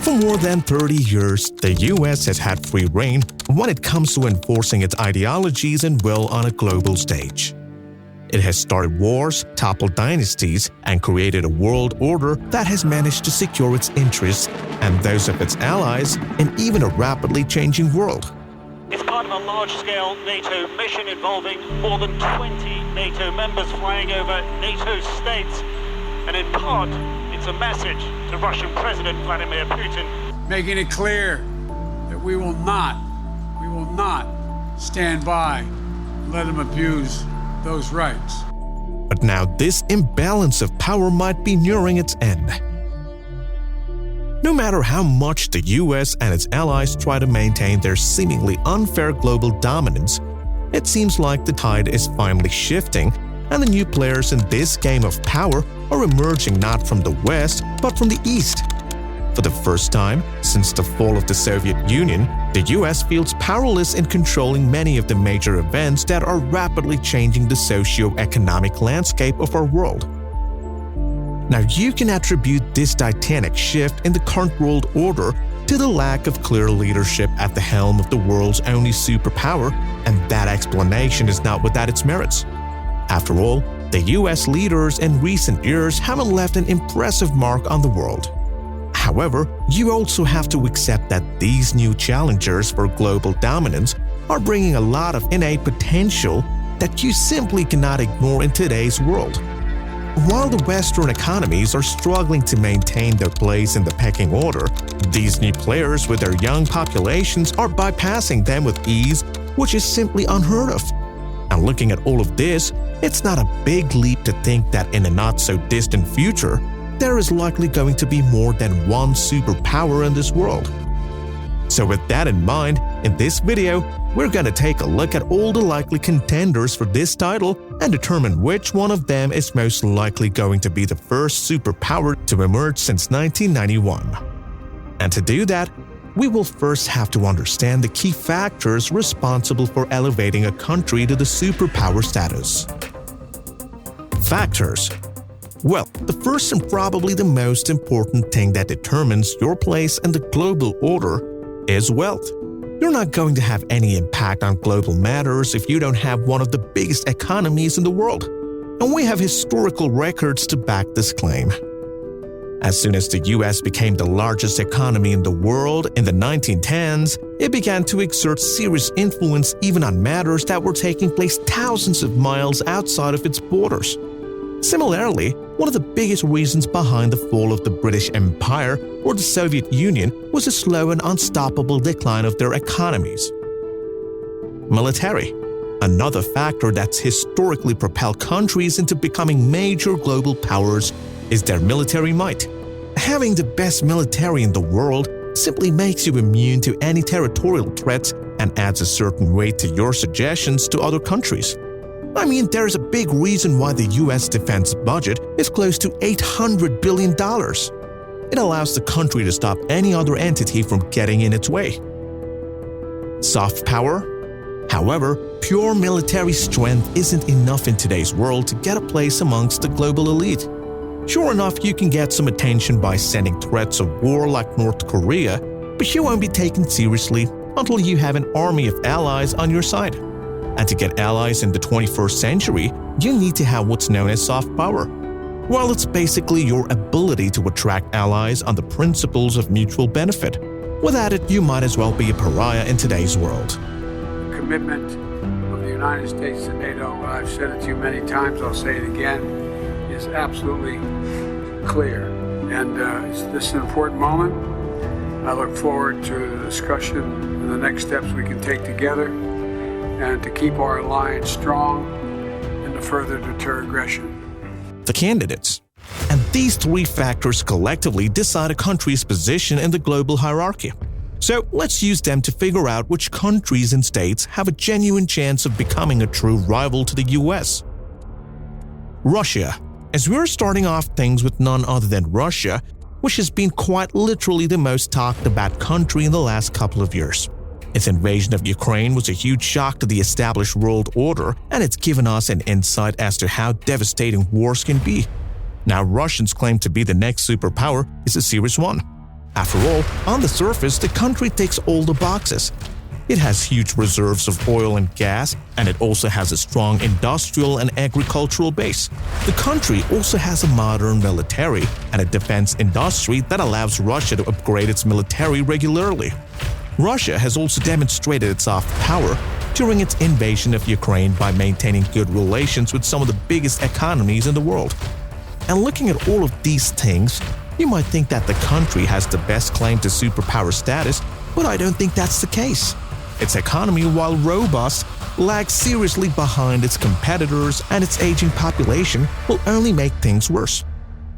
For more than 30 years, the US has had free rein when it comes to enforcing its ideologies and will on a global stage. It has started wars, toppled dynasties, and created a world order that has managed to secure its interests and those of its allies in even a rapidly changing world. It's part of a large-scale NATO mission involving more than 20 NATO members flying over NATO states. And in part, it's a message to Russian President Vladimir Putin, making it clear that we will not stand by and let him abuse those rights. But now this imbalance of power might be nearing its end. No matter how much the US and its allies try to maintain their seemingly unfair global dominance, it seems like the tide is finally shifting, and the new players in this game of power are emerging not from the West, but from the East. For the first time since the fall of the Soviet Union, the US feels powerless in controlling many of the major events that are rapidly changing the socio-economic landscape of our world. Now, you can attribute this titanic shift in the current world order to the lack of clear leadership at the helm of the world's only superpower, and that explanation is not without its merits. After all, the US leaders in recent years haven't left an impressive mark on the world. However, you also have to accept that these new challengers for global dominance are bringing a lot of innate potential that you simply cannot ignore in today's world. While the Western economies are struggling to maintain their place in the pecking order, these new players with their young populations are bypassing them with ease, which is simply unheard of. And looking at all of this, it's not a big leap to think that in a not-so-distant future, there is likely going to be more than one superpower in this world. So with that in mind, in this video, we're gonna take a look at all the likely contenders for this title and determine which one of them is most likely going to be the first superpower to emerge since 1991. And to do that, we will first have to understand the key factors responsible for elevating a country to the superpower status. Factors. Well, the first and probably the most important thing that determines your place in the global order is wealth. You're not going to have any impact on global matters if you don't have one of the biggest economies in the world. And we have historical records to back this claim. As soon as the US became the largest economy in the world in the 1910s, it began to exert serious influence even on matters that were taking place thousands of miles outside of its borders. Similarly, one of the biggest reasons behind the fall of the British Empire or the Soviet Union was a slow and unstoppable decline of their economies. Military. Another factor that's historically propelled countries into becoming major global powers is their military might. Having the best military in the world simply makes you immune to any territorial threats and adds a certain weight to your suggestions to other countries. I mean, there's a big reason why the US defense budget is close to $800 billion. It allows the country to stop any other entity from getting in its way. Soft power. However, pure military strength isn't enough in today's world to get a place amongst the global elite. Sure enough, you can get some attention by sending threats of war like North Korea, but you won't be taken seriously until you have an army of allies on your side. And to get allies in the 21st century, you need to have what's known as soft power. Well, it's basically your ability to attract allies on the principles of mutual benefit. Without it, you might as well be a pariah in today's world. The commitment of the United States to NATO, I've said it to you many times, I'll say it again, is absolutely clear. And this is an important moment. I look forward to the discussion and the next steps we can take together and to keep our alliance strong and to further deter aggression. The candidates. And these three factors collectively decide a country's position in the global hierarchy. So let's use them to figure out which countries and states have a genuine chance of becoming a true rival to the US. Russia. As we're starting off things with none other than Russia, which has been quite literally the most talked about country in the last couple of years. Its invasion of Ukraine was a huge shock to the established world order, and it's given us an insight as to how devastating wars can be. Now, Russians' claim to be the next superpower is a serious one. After all, on the surface, the country ticks all the boxes. It has huge reserves of oil and gas, and it also has a strong industrial and agricultural base. The country also has a modern military and a defense industry that allows Russia to upgrade its military regularly. Russia has also demonstrated its soft power during its invasion of Ukraine by maintaining good relations with some of the biggest economies in the world. And looking at all of these things, you might think that the country has the best claim to superpower status, but I don't think that's the case. Its economy, while robust, lags seriously behind its competitors, and its aging population will only make things worse.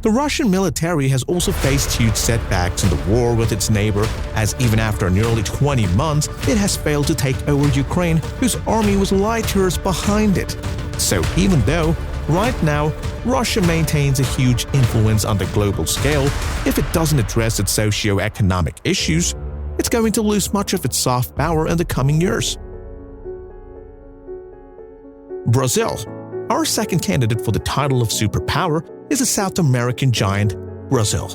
The Russian military has also faced huge setbacks in the war with its neighbor, as even after nearly 20 months, it has failed to take over Ukraine, whose army was light years behind it. So even though, right now, Russia maintains a huge influence on the global scale, if it doesn't address its socio-economic issues, it's going to lose much of its soft power in the coming years. Brazil. Our second candidate for the title of superpower is a South American giant, Brazil.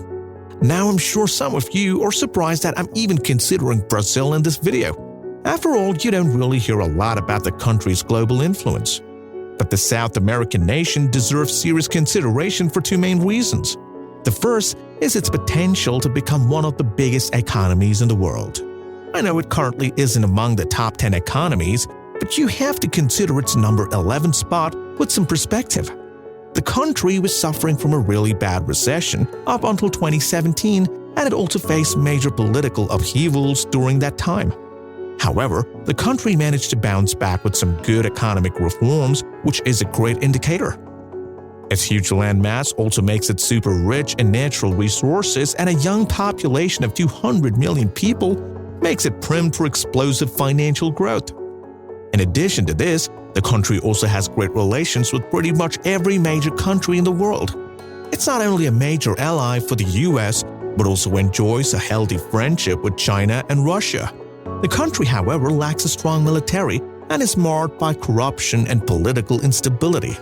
Now I'm sure some of you are surprised that I'm even considering Brazil in this video. After all, you don't really hear a lot about the country's global influence. But the South American nation deserves serious consideration for two main reasons. The first is its potential to become one of the biggest economies in the world. I know it currently isn't among the top 10 economies, but you have to consider its number 11 spot with some perspective. The country was suffering from a really bad recession up until 2017, and it also faced major political upheavals during that time. However, the country managed to bounce back with some good economic reforms, which is a great indicator. Its huge landmass also makes it super rich in natural resources, and a young population of 200 million people makes it primed for explosive financial growth. In addition to this, the country also has great relations with pretty much every major country in the world. It's not only a major ally for the US, but also enjoys a healthy friendship with China and Russia. The country, however, lacks a strong military and is marred by corruption and political instability.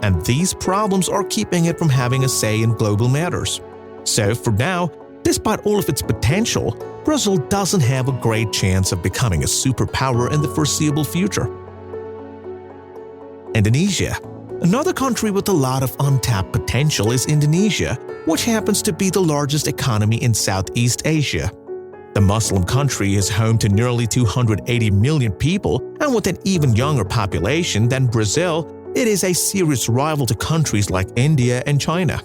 And these problems are keeping it from having a say in global matters. So for now, despite all of its potential, Brazil doesn't have a great chance of becoming a superpower in the foreseeable future. Indonesia. Another country with a lot of untapped potential is Indonesia, which happens to be the largest economy in Southeast Asia. The Muslim country is home to nearly 280 million people, and with an even younger population than Brazil, it is a serious rival to countries like India and China.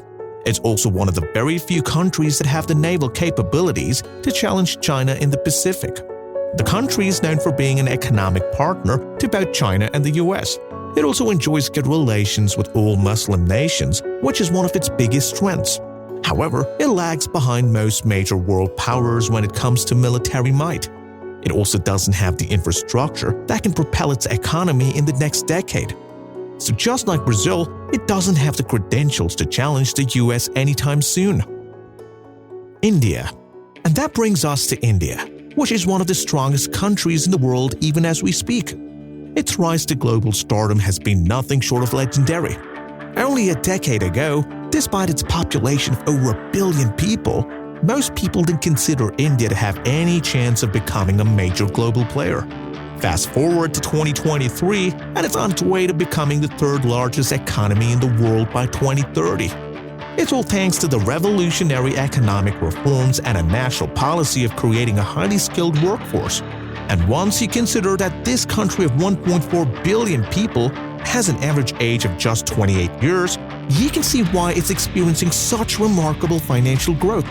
It's also one of the very few countries that have the naval capabilities to challenge China in the Pacific. The country is known for being an economic partner to both China and the US. It also enjoys good relations with all Muslim nations, which is one of its biggest strengths. However, it lags behind most major world powers when it comes to military might. It also doesn't have the infrastructure that can propel its economy in the next decade. So just like Brazil, it doesn't have the credentials to challenge the US anytime soon. India. And that brings us to India, which is one of the strongest countries in the world even as we speak. Its rise to global stardom has been nothing short of legendary. Only a decade ago, despite its population of over 1 billion people, most people didn't consider India to have any chance of becoming a major global player. Fast forward to 2023, and it's on its way to becoming the third largest economy in the world by 2030. It's all thanks to the revolutionary economic reforms and a national policy of creating a highly skilled workforce. And once you consider that this country of 1.4 billion people has an average age of just 28 years, you can see why it's experiencing such remarkable financial growth.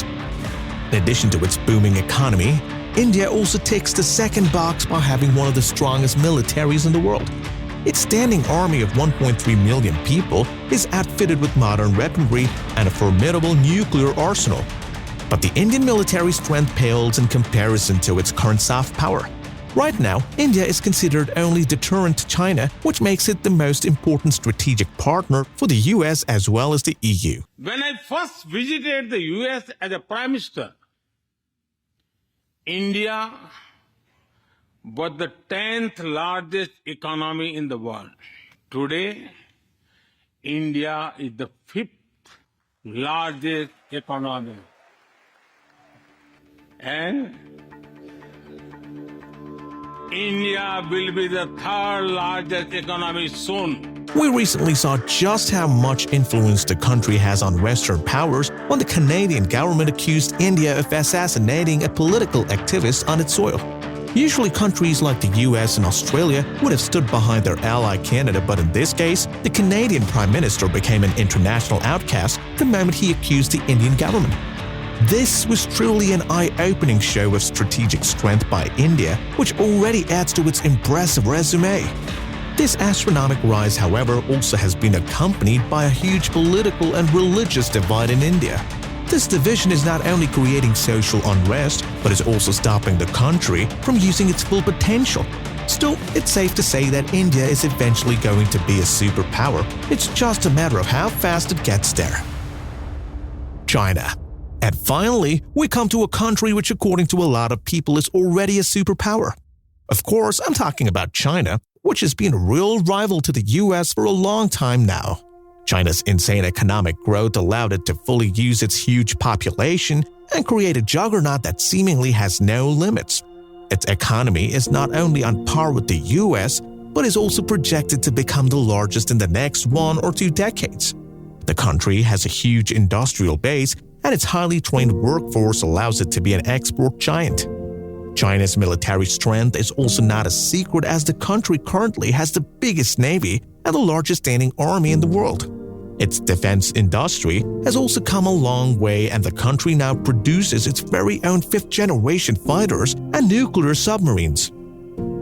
In addition to its booming economy, India also ticks the second box by having one of the strongest militaries in the world. Its standing army of 1.3 million people is outfitted with modern weaponry and a formidable nuclear arsenal. But the Indian military strength pales in comparison to its current soft power. Right now, India is considered only deterrent to China, which makes it the most important strategic partner for the US as well as the EU. When I first visited the US as a Prime Minister, India was the 10th largest economy in the world. Today, India is the 5th largest economy. and India will be the third largest economy soon. We recently saw just how much influence the country has on Western powers when the Canadian government accused India of assassinating a political activist on its soil. Usually countries like the US and Australia would have stood behind their ally Canada, but in this case, the Canadian Prime Minister became an international outcast the moment he accused the Indian government. This was truly an eye-opening show of strategic strength by India, which already adds to its impressive resume. This astronomical rise, however, also has been accompanied by a huge political and religious divide in India. This division is not only creating social unrest, but is also stopping the country from using its full potential. Still, it's safe to say that India is eventually going to be a superpower. It's just a matter of how fast it gets there. China. And finally, we come to a country which, according to a lot of people, is already a superpower. Of course, I'm talking about China, which has been a real rival to the US for a long time now. China's insane economic growth allowed it to fully use its huge population and create a juggernaut that seemingly has no limits. Its economy is not only on par with the US, but is also projected to become the largest in the next 1 or 2 decades. The country has a huge industrial base, and its highly trained workforce allows it to be an export giant. China's military strength is also not a secret, as the country currently has the biggest navy and the largest standing army in the world. Its defense industry has also come a long way, and the country now produces its very own 5th-generation fighters and nuclear submarines.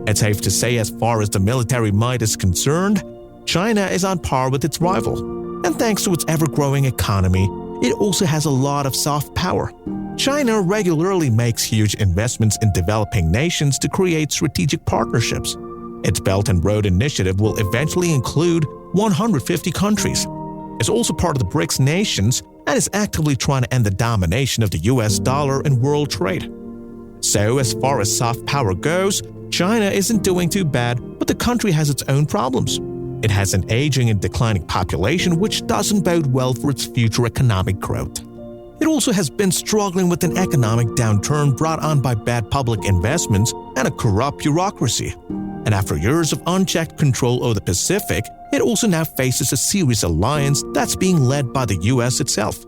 It's safe to say, as far as the military might is concerned, China is on par with its rival. And thanks to its ever-growing economy, it also has a lot of soft power. China regularly makes huge investments in developing nations to create strategic partnerships. Its Belt and Road Initiative will eventually include 150 countries. It's also part of the BRICS nations and is actively trying to end the domination of the US dollar in world trade. So, as far as soft power goes, China isn't doing too bad, but the country has its own problems. It has an aging and declining population, which doesn't bode well for its future economic growth. It also has been struggling with an economic downturn brought on by bad public investments and a corrupt bureaucracy. And after years of unchecked control over the Pacific, it also now faces a serious alliance that's being led by the US itself.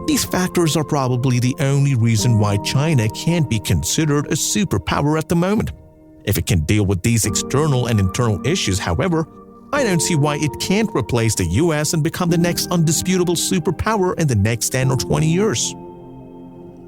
These factors are probably the only reason why China can't be considered a superpower at the moment. If it can deal with these external and internal issues, however, I don't see why it can't replace the US and become the next undisputable superpower in the next 10 or 20 years.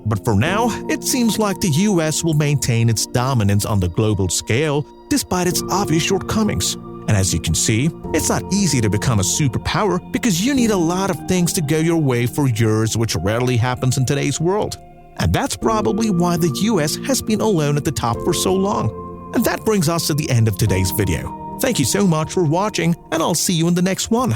But for now, it seems like the US will maintain its dominance on the global scale despite its obvious shortcomings. And as you can see, it's not easy to become a superpower because you need a lot of things to go your way for years, which rarely happens in today's world. And that's probably why the US has been alone at the top for so long. And that brings us to the end of today's video. Thank you so much for watching, and I'll see you in the next one.